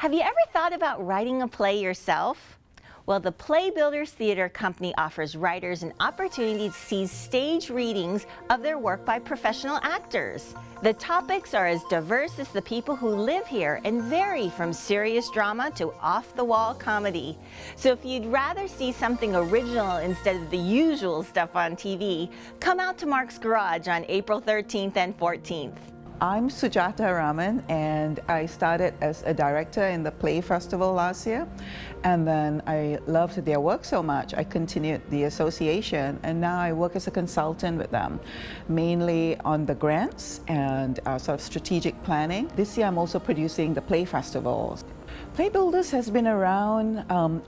Have you ever thought about writing a play yourself? Well, the PlayBuilders Theater Company offers writers an opportunity to see stage readings of their work by professional actors. The topics are as diverse as the people who live here and vary from serious drama to off-the-wall comedy. So if you'd rather see something original instead of the usual stuff on TV, come out to Mark's Garage on April 13th and 14th. I'm Sujata Raman, and I started as a director in the Play Festival last year, and then I loved their work so much I continued the association, and now I work as a consultant with them, mainly on the grants and sort of strategic planning. This year I'm also producing the Play Festival. PlayBuilders has been around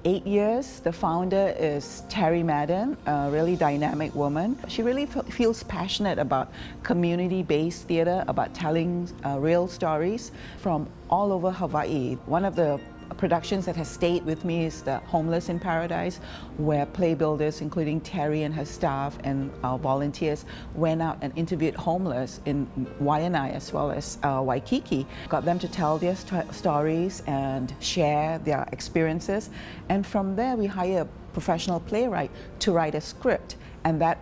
8 years. The founder is Terry Madden, a really dynamic woman. She really feels passionate about community-based theater, about telling real stories from all over Hawaii. One of the productions that has stayed with me is the Homeless in Paradise, where PlayBuilders, including Terry and her staff and our volunteers, went out and interviewed homeless in Waianae as well as Waikiki. Got them to tell their stories and share their experiences. And from there, we hire a professional playwright to write a script, and that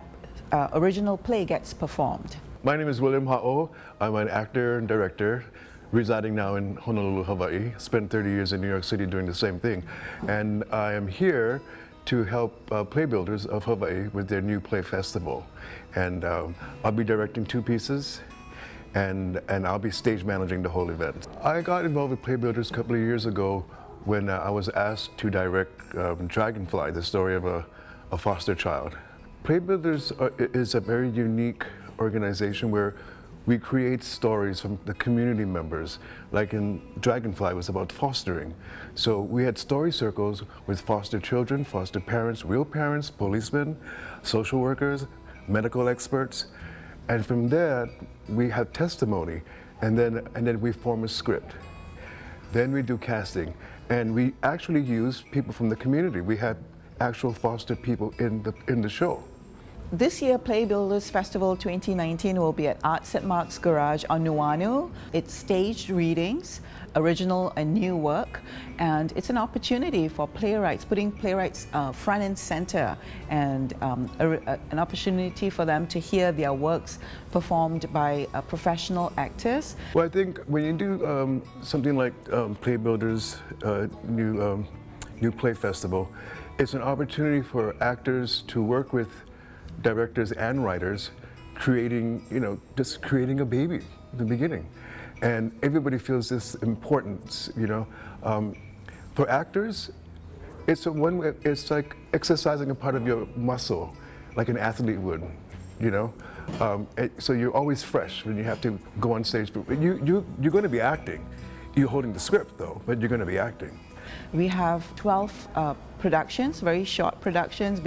original play gets performed. My name is William Ha'o. I'm an actor and director, residing now in Honolulu, Hawaii. Spent 30 years in New York City doing the same thing. And I am here to help PlayBuilders of Hawaii with their new play festival. And I'll be directing 2 pieces, and I'll be stage managing the whole event. I got involved with PlayBuilders a couple of years ago when I was asked to direct Dragonfly, the story of a foster child. PlayBuilders is a very unique organization where we create stories from the community members. Like in Dragonfly, it was about fostering. So we had story circles with foster children, foster parents, real parents, policemen, social workers, medical experts. And from there, we have testimony, and then we form a script. Then we do casting. And we actually use people from the community. We had actual foster people in the show. This year, PlayBuilders Festival 2019 will be at Arts at Mark's Garage on Nuuanu. It's staged readings, original and new work, and it's an opportunity for playwrights, putting playwrights front and center, and an opportunity for them to hear their works performed by professional actors. Well, I think when you do something like PlayBuilders new play festival, it's an opportunity for actors to work with directors and writers, just creating a baby at the beginning. And everybody feels this importance, For actors, it's like exercising a part of your muscle, like an athlete would, So you're always fresh when you have to go on stage. You're going to be acting. You're holding the script though, but you're going to be acting. We have 12 productions, very short productions.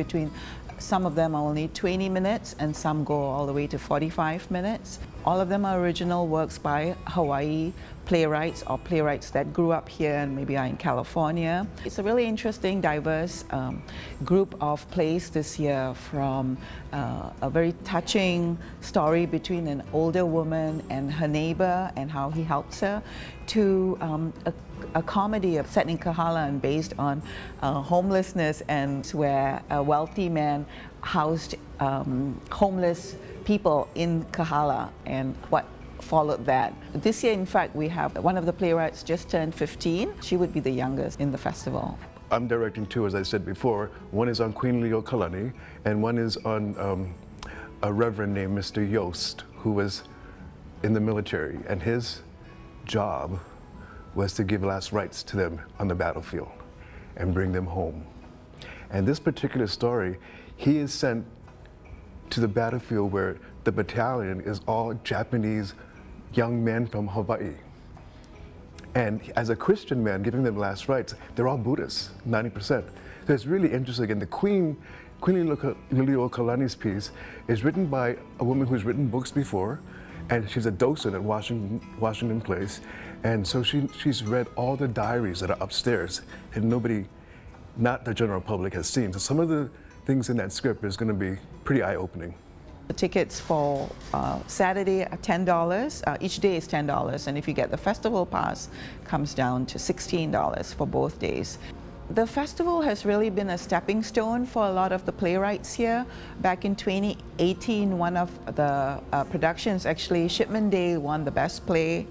Some of them are only 20 minutes and some go all the way to 45 minutes. All of them are original works by Hawaii playwrights or playwrights that grew up here and maybe are in California. It's a really interesting, diverse group of plays this year, from a very touching story between an older woman and her neighbor and how he helps her, to a comedy set in Kahala and based on homelessness, and where a wealthy man housed homeless people in Kahala and what followed that. This year, in fact, we have one of the playwrights just turned 15. She would be the youngest in the festival. I'm directing 2, as I said before. One is on Queen Liliuokalani, and one is on a reverend named Mr. Yost, who was in the military, and his job was to give last rites to them on the battlefield and bring them home. And this particular story, he is sent to the battlefield where the battalion is all Japanese young men from Hawaii. And as a Christian man giving them last rites, they're all Buddhists, 90%. So it's really interesting. And the Queen Liliuokalani's piece is written by a woman who's written books before, and she's a docent at Washington Place. And so she's read all the diaries that are upstairs, and nobody, not the general public, has seen. So some of the things in that script is going to be pretty eye-opening. The tickets for Saturday are $10. Each day is $10, and if you get the festival pass, comes down to $16 for both days. The festival has really been a stepping stone for a lot of the playwrights here. Back in 2018, one of the productions, actually, Shipment Day won the Best Play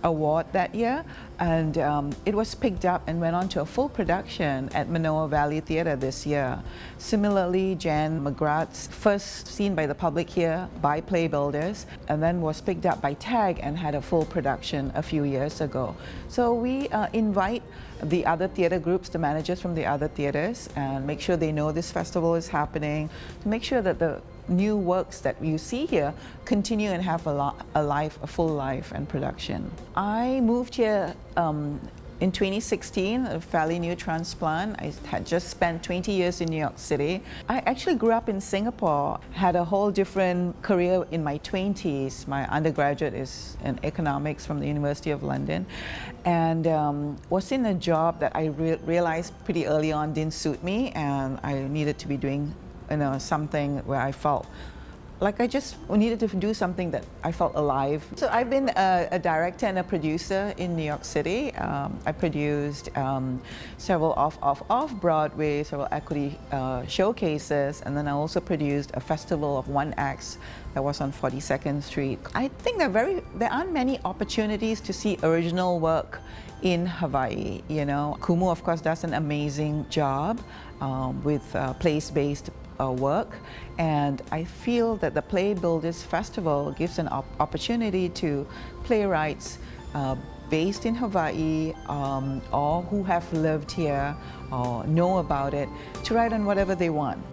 award that year, and it was picked up and went on to a full production at Manoa Valley Theatre this year. Similarly, Jan McGrath's first seen by the public here by PlayBuilders, and then was picked up by TAG and had a full production a few years ago. So we invite the other theatre groups, the managers from the other theatres, and make sure they know this festival is happening, to make sure that the new works that you see here continue and have a full life and production. I moved here in 2016, a fairly new transplant. I had just spent 20 years in New York City. I actually grew up in Singapore, had a whole different career in my 20s. My undergraduate is in economics from the University of London, and was in a job that I realized pretty early on didn't suit me, and I needed to be doing something where I felt like I just needed to do something that I felt alive. So I've been a director and a producer in New York City. I produced several off-Broadway, several equity showcases, and then I also produced a festival of one acts that was on 42nd Street. I think there aren't many opportunities to see original work in Hawaii. Kumu, of course, does an amazing job with place-based work, and I feel that the PlayBuilders Festival gives an opportunity to playwrights based in Hawaii or who have lived here or know about it to write on whatever they want.